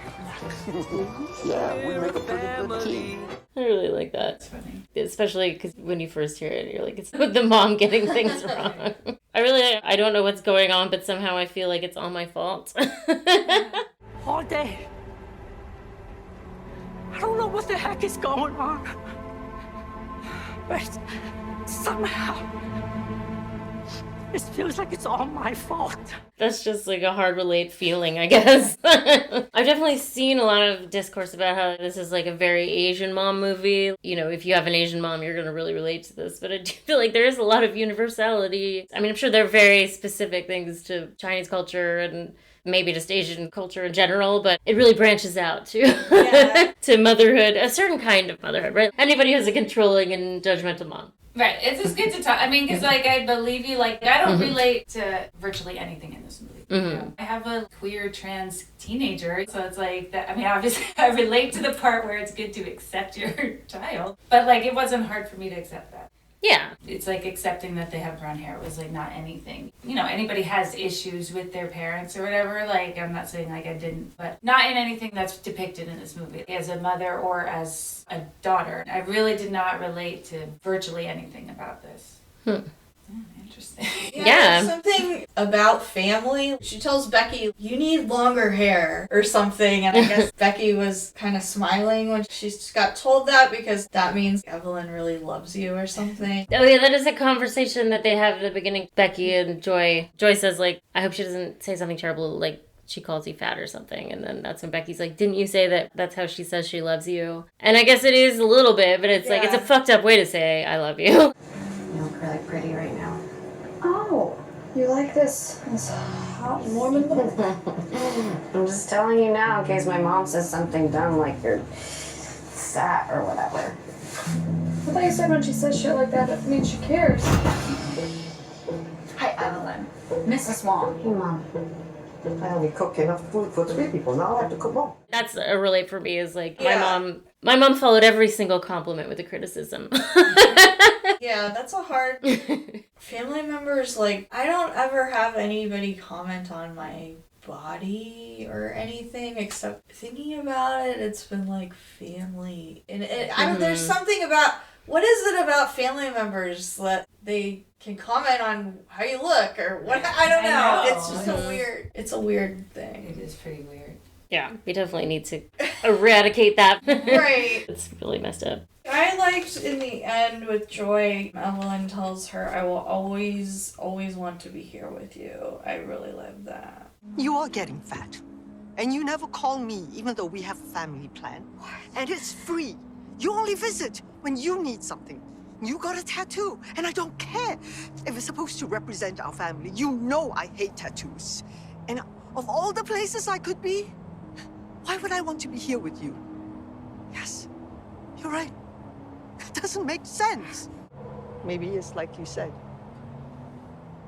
Yeah, we make a pretty good team.
I really like that. It's funny. Especially because when you first hear it, you're like, it's with the mom getting things wrong. I don't know what's going on, but somehow I feel like it's all my fault.
All day. I don't know what the heck is going on. But somehow, it feels like it's all my fault.
That's just like a hard relate feeling, I guess. I've definitely seen a lot of discourse about how this is like a very Asian mom movie. You know, if you have an Asian mom, you're going to really relate to this. But I do feel like there is a lot of universality. I mean, I'm sure there are very specific things to Chinese culture and maybe just Asian culture in general, but it really branches out to, to motherhood, a certain kind of motherhood, right? Anybody who's a controlling and judgmental mom.
Right. It's just good to talk. I mean, because like I believe you. Like I don't relate to virtually anything in this movie. You know? I have a queer trans teenager, so it's like that. I mean, obviously, I relate to the part where it's good to accept your child, but like it wasn't hard for me to accept that.
Yeah.
It's like accepting that they have brown hair was like not anything. You know, anybody has issues with their parents or whatever. Like, I'm not saying like I didn't, but not in anything that's depicted in this movie. As a mother or as a daughter, I really did not relate to virtually anything about this. interesting.
Yeah.
Something about family. She tells Becky, you need longer hair or something. And I guess Becky was kind of smiling when she got told that because that means Evelyn really loves you or something.
Oh yeah, that is a conversation that they have at the beginning. Becky and Joy. Joy says, like, I hope she doesn't say something terrible, like she calls you fat or something. And then that's when Becky's like, didn't you say that that's how she says she loves you? And I guess it is a little bit, but it's like, it's a fucked up way to say I love you.
You look really pretty right now.
Oh, you like this hot Mormon look?
I'm just telling you now in case my mom says something dumb like you're fat or whatever.
I thought you said when she says shit like that, it means she cares.
Hi, Evelyn. Mrs. Wong.
Hey, Mom.
I only cook enough food for 3 people. Now I have to cook more.
That's a relate for me is like my mom followed every single compliment with a criticism.
Yeah, that's a hard family members. Like, I don't ever have anybody comment on my body or anything except thinking about it. It's been like family, and I don't. There's something about what is it about family members that they can comment on how you look or what? I don't know. It's just a weird. It's a weird thing.
It is pretty weird.
Yeah, we definitely need to eradicate that.
Right.
It's really messed up.
I liked in the end with Joy, Evelyn tells her, I will always want to be here with you. I really love that.
You are getting fat. And you never call me, even though we have a family plan. And it's free. You only visit when you need something. You got a tattoo, and I don't care if it's supposed to represent our family. You know I hate tattoos. And of all the places I could be, why would I want to be here with you? Yes, you're right. It doesn't make sense. Maybe it's like you said.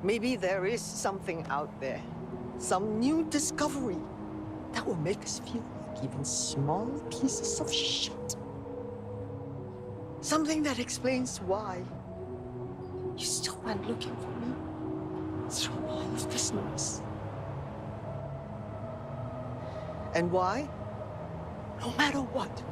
Maybe there is something out there, some new discovery that will make us feel like even smaller pieces of shit. Something that explains why you still went looking for me through all of this noise. And why? No matter what,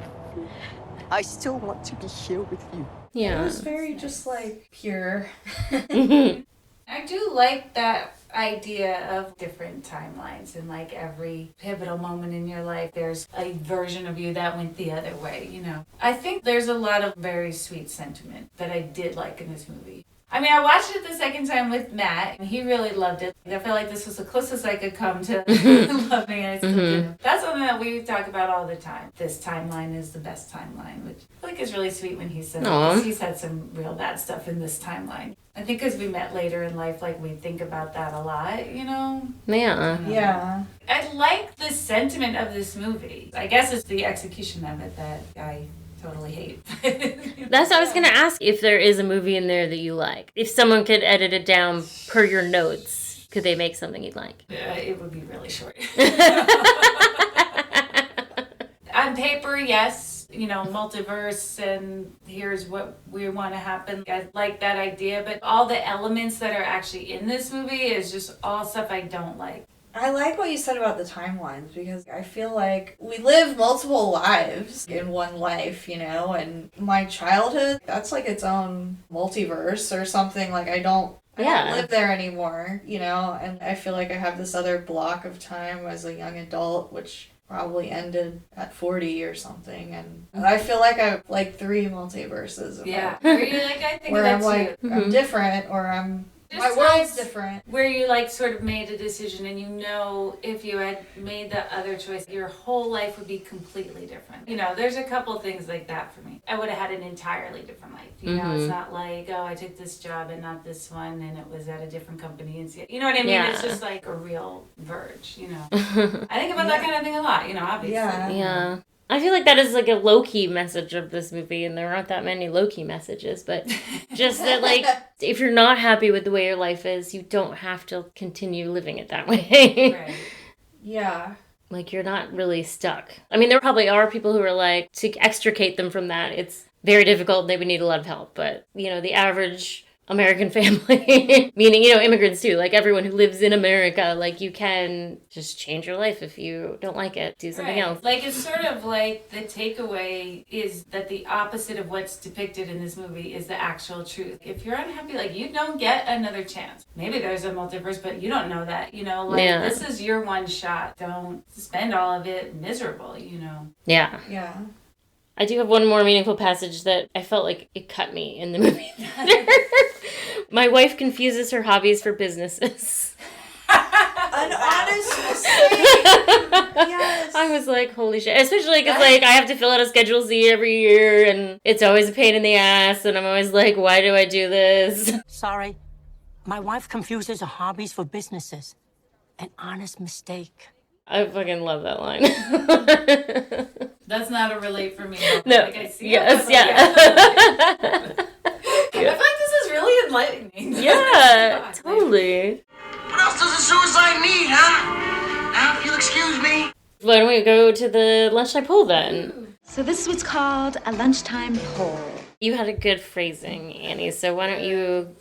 I still want to be here with you.
Yeah.
It was very just like pure.
I do like that idea of different timelines and like every pivotal moment in your life there's a version of you that went the other way, you know. I think there's a lot of very sweet sentiment that I did like in this movie. I mean, I watched it the second time with Matt, and he really loved it. I feel like this was the closest I could come to loving it. I still do. That's something that we talk about all the time. This timeline is the best timeline, which I think is really sweet when he said that, because he's had some real bad stuff in this timeline. I think as we met later in life, like, we think about that a lot, you know?
Yeah.
Yeah.
I like the sentiment of this movie. I guess it's the execution of it that I totally hate.
That's what I was going to ask, if there is a movie in there that you like. If someone could edit it down per your notes, could they make something you'd like?
It would be really short. On paper, yes, you know, multiverse and here's what we want to happen. I like that idea, but all the elements that are actually in this movie is just all stuff I don't like.
I like what you said about the timelines because I feel like we live multiple lives in one life, you know, and my childhood, that's like its own multiverse or something. Like I don't live there anymore, you know, and I feel like I have this other block of time as a young adult, which probably ended at 40 or something, and I feel like I have like 3 multiverses.
Yeah, where you're like, I think
where
of
I'm
that
like,
too.
I'm different, or I'm
Just
my world's
times
different.
Where you like sort of made a decision and you know if you had made the other choice, your whole life would be completely different. You know, there's a couple things like that for me. I would have had an entirely different life. You know, it's not like, oh, I took this job and not this one and it was at a different company. And you know what I mean?
Yeah.
It's just like a real verge, you know. I think about that kind of thing a lot, you know, obviously.
Yeah. I feel like that is like a low-key message of this movie, and there aren't that many low-key messages, but just that, like, if you're not happy with the way your life is, you don't have to continue living it that way.
Right.
Yeah.
Like, you're not really stuck. I mean, there probably are people who are like, to extricate them from that, it's very difficult, they would need a lot of help, but, you know, the average American family. Meaning, you know, immigrants too. Like everyone who lives in America, like you can just change your life if you don't like it. Do something else.
Like it's sort of like the takeaway is that the opposite of what's depicted in this movie is the actual truth. If you're unhappy, like you don't get another chance. Maybe there's a multiverse, but you don't know that, you know, like this is your one shot. Don't spend all of it miserable, you know.
Yeah.
Yeah.
I do have one more meaningful passage that I felt like it cut me in the movie. My wife confuses her hobbies for businesses.
An honest mistake. Yes.
I was like, holy shit. Especially because, like, I have to fill out a Schedule Z every year, and it's always a pain in the ass, and I'm always like, why do I do this?
Sorry. My wife confuses her hobbies for businesses. An honest mistake.
I fucking love that line.
That's not a relate for me.
No.
Like I see
Yes,
it,
yeah.
I feel like this is really enlightening.
Yeah, totally.
What else does a suicide need, huh? Now, if you'll excuse me.
Why don't we go to the lunchtime poll then?
So this is what's called a lunchtime poll.
You had a good phrasing, Annie, so why don't you...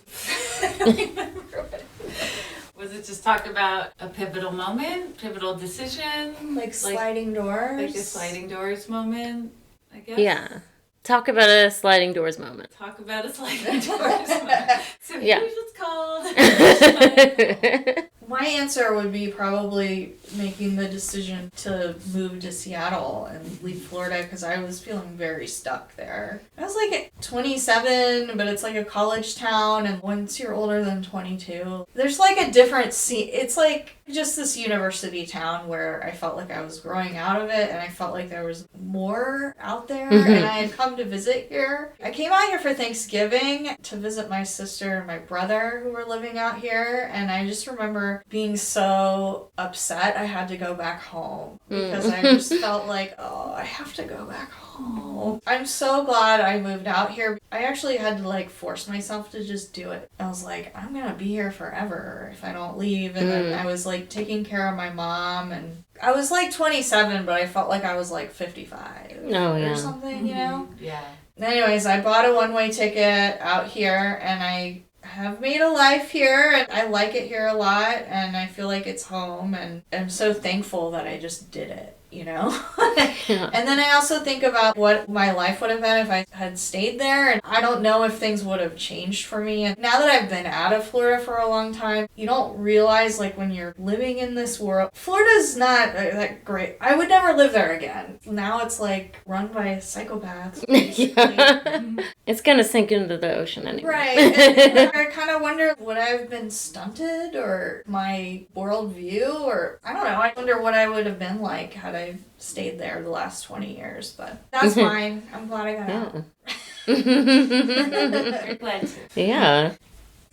Was it just talk about a pivotal moment, pivotal decision?
Like sliding doors?
Like a sliding doors moment, I guess?
Yeah. Talk about a sliding doors moment.
Talk about a sliding doors moment. So
Yeah.
here's what's called.
My answer would be probably making the decision to move to Seattle and leave Florida because I was feeling very stuck there. I was like 27, but it's like a college town, and once you're older than 22, there's like a different scene. It's like just this university town where I felt like I was growing out of it, and I felt like there was more out there, and I had come to visit here. I came out here for Thanksgiving to visit my sister and my brother who were living out here, and I just remember being so upset I had to go back home because I just felt like, oh, I have to go back home. I'm so glad I moved out here. I actually had to like force myself to just do it. I was like, I'm gonna be here forever if I don't leave. And then I was like taking care of my mom, and I was like 27, but I felt like I was like 55 or something, you know?
Yeah.
Anyways, I bought a one-way ticket out here, and I have made a life here, and I like it here a lot, and I feel like it's home, and I'm so thankful that I just did it, you know? And then I also think about what my life would have been if I had stayed there, and I don't know if things would have changed for me. And now that I've been out of Florida for a long time, you don't realize, like, when you're living in this world, Florida's not that great. I would never live there again. Now it's like run by psychopaths.
It's gonna sink into the ocean anyway.
Right. And I kind of wonder, would I have been stunted, or my worldview, or I don't know. I wonder what I would have been like had I stayed there the last 20 years. But that's fine. I'm glad I got out.
Glad to.
Yeah.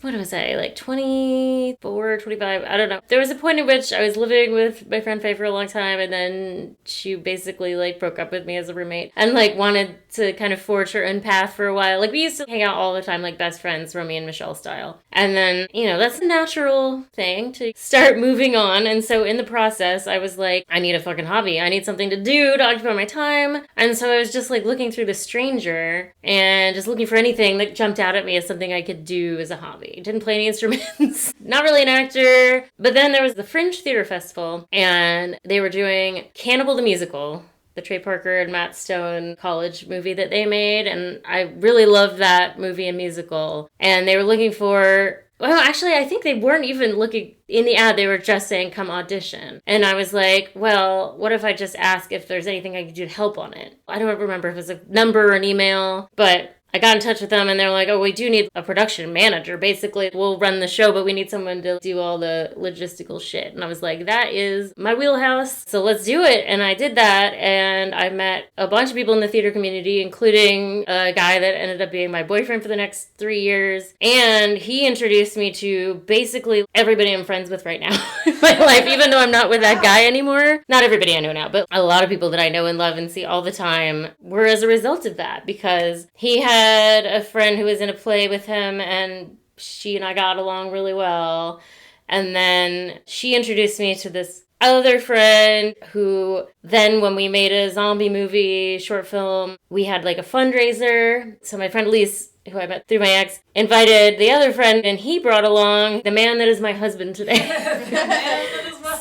What was I, like 24, 25? I don't know. There was a point in which I was living with my friend Faye for a long time, and then she basically like broke up with me as a roommate and like wanted to kind of forge her own path for a while. Like we used to hang out all the time, like best friends, Romy and Michelle style. And then, you know, that's a natural thing to start moving on. And so in the process, I was like, I need a fucking hobby. I need something to do to occupy my time. And so I was just like looking through The Stranger and just looking for anything that jumped out at me as something I could do as a hobby. Didn't play any instruments, not really an actor. But then there was the Fringe Theater Festival, and they were doing Cannibal the Musical, the Trey Parker and Matt Stone college movie that they made, and I really loved that movie and musical. And they were looking for, well, actually, I think they weren't even looking in the ad, they were just saying, come audition. And I was like, well, what if I just ask if there's anything I could do to help on it? I don't remember if it was a number or an email, but I got in touch with them and they're like, oh, we do need a production manager. Basically, we'll run the show, but we need someone to do all the logistical shit. And I was like, that is my wheelhouse. So let's do it. And I did that. And I met a bunch of people in the theater community, including a guy that ended up being my boyfriend for the next 3 years. And he introduced me to basically everybody I'm friends with right now in my life, even though I'm not with that guy anymore. Not everybody I know now, but a lot of people that I know and love and see all the time were as a result of that, because he had a friend who was in a play with him and she and I got along really well. And then she introduced me to this other friend who then, when we made a zombie movie short film, we had like a fundraiser. So my friend Elise who I met through my ex, invited the other friend, and he brought along the man that is my husband today.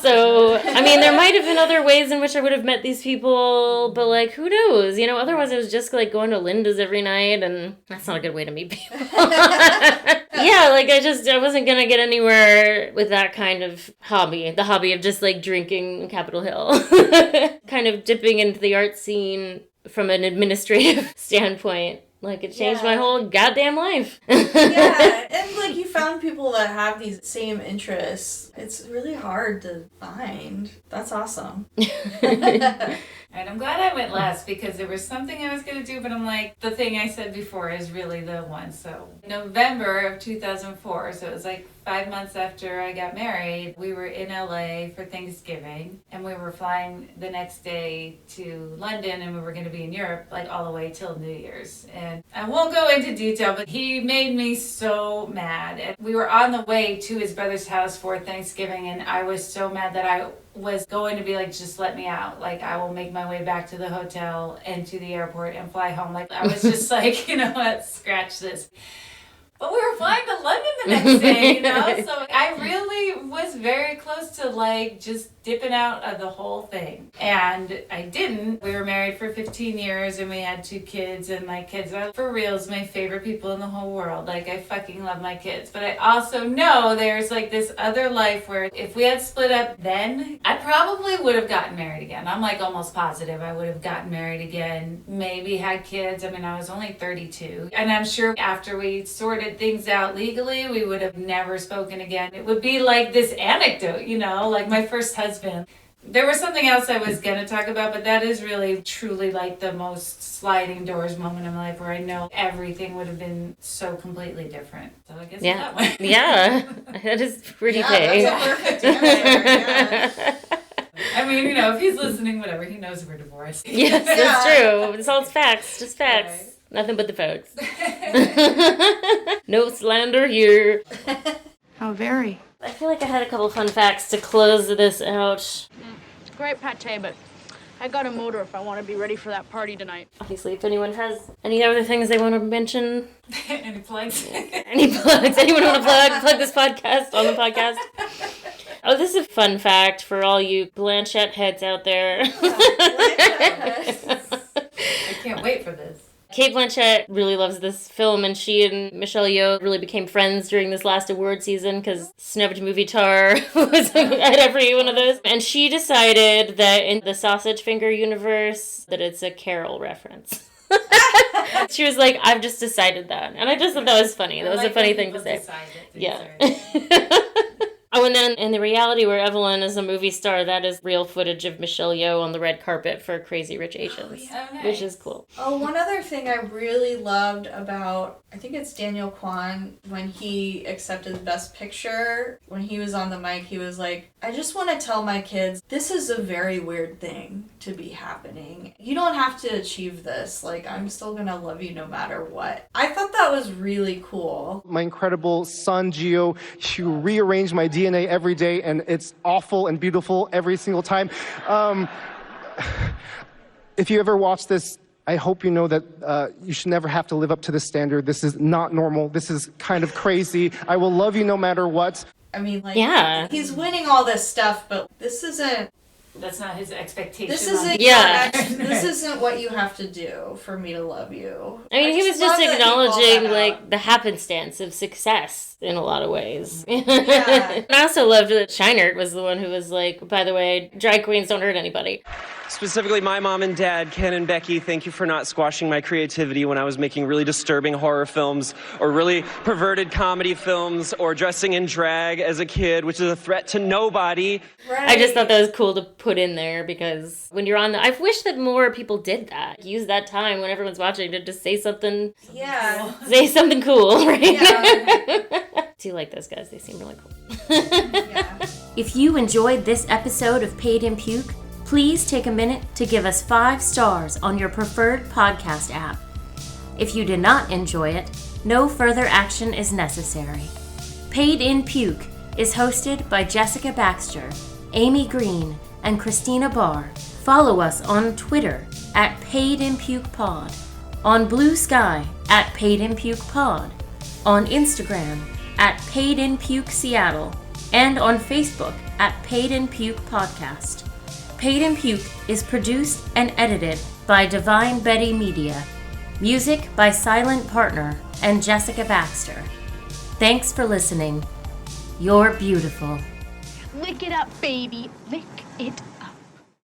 So, I mean, there might have been other ways in which I would have met these people, but, like, who knows? You know, otherwise I was just, like, going to Linda's every night, and that's not a good way to meet people. Yeah, like, I wasn't gonna get anywhere with that kind of hobby. The hobby of just, like, drinking Capitol Hill. Kind of dipping into the art scene from an administrative standpoint. Like, it changed my whole goddamn life.
Yeah, and, like, you found people that have these same interests. It's really hard to find. That's awesome.
And I'm glad I went last because there was something I was going to do, but I'm like, the thing I said before is really the one. So November of 2004, so it was like 5 months after I got married, we were in LA for Thanksgiving, and we were flying the next day to London, and we were going to be in Europe like all the way till New Year's. And I won't go into detail, but he made me so mad. And we were on the way to his brother's house for Thanksgiving, and I was so mad that I was going to be like, just let me out. Like, I will make my way back to the hotel and to the airport and fly home. Like, I was just like, you know what, scratch this. But we were flying to London the next day, you know? So I really was very close to, like, just dipping out of the whole thing. And I didn't. We were married for 15 years, and we had 2 kids, and my kids are, for reals, my favorite people in the whole world. Like, I fucking love my kids. But I also know there's, like, this other life where if we had split up then, I probably would have gotten married again. I'm, like, almost positive I would have gotten married again, maybe had kids. I mean, I was only 32. And I'm sure after we sorted things out legally, we would have never spoken again. It would be like this anecdote, you know, like my first husband. There was something else I was going to talk about, but that is really truly like the most sliding doors moment in my life where I know everything would have been so completely different. So I guess that way.
Yeah, that is pretty big.
That's a perfect answer. Yeah.
I mean, you know, if he's listening, whatever, he knows we're divorced.
Yes, that's true. It's all facts, just facts. Right. Nothing but the facts. No slander here.
How very.
I feel like I had a couple fun facts to close this out.
Great pate, but I got a motor if I want to be ready for that party tonight.
Obviously, if anyone has any other things they want to mention.
Any plugs?
Any plugs? Anyone want to plug this podcast on the podcast? Oh, this is a fun fact for all you Blanchett heads out there.
I can't wait for this.
Cate Blanchett really loves this film, and she and Michelle Yeoh really became friends during this last award season because Snubbed Movie Tar was at every one of those. And she decided that in the Sausage Finger universe that it's a Carol reference. She was like, I've just decided that. And I just thought that was funny. That was a funny thing to say. Yeah. Oh, and then in the reality where Evelyn is a movie star, that is real footage of Michelle Yeoh on the red carpet for Crazy Rich Asians, which is cool.
Oh, one other thing I really loved about, I think it's Daniel Kwan, when he accepted Best Picture, when he was on the mic, he was like, I just want to tell my kids, this is a very weird thing to be happening. You don't have to achieve this. Like, I'm still going to love you no matter what. I thought that was really cool.
My incredible son, Gio, you rearrange my DNA every day, and it's awful and beautiful every single time. If you ever watch this, I hope you know that you should never have to live up to this standard. This is not normal. This is kind of crazy. I will love you no matter what.
I mean, like, he's winning all this stuff, but this isn't...
That's not his expectation.
This isn't, this isn't what you have to do for me to love you.
I mean, he was just acknowledging, like, the happenstance of success in a lot of ways. Yeah. I also loved that Scheinert was the one who was like, by the way, drag queens don't hurt anybody.
Specifically, my mom and dad, Ken and Becky, thank you for not squashing my creativity when I was making really disturbing horror films or really perverted comedy films or dressing in drag as a kid, which is a threat to nobody.
Right. I just thought that was cool to put in there because when you're on I wish that more people did that. Use that time when everyone's watching to just say something.
Yeah.
Say something cool, right?
Yeah.
Do you like those guys? They seem really cool.
Yeah.
If you enjoyed this episode of Paid in Puke, please take a minute to give us 5 stars on your preferred podcast app. If you did not enjoy it, no further action is necessary. Paid in Puke is hosted by Jessica Baxter, Amy Green, and Christina Barr. Follow us on Twitter @PaidInPukePod. On Blue Sky at Paid in Puke Pod, on Instagram at Paid in Puke Seattle, and on Facebook at Paid in Puke Podcast. Paid in Puke is produced and edited by Divine Betty Media. Music by Silent Partner and Jessica Baxter. Thanks for listening. You're beautiful.
Lick it up, baby. Lick it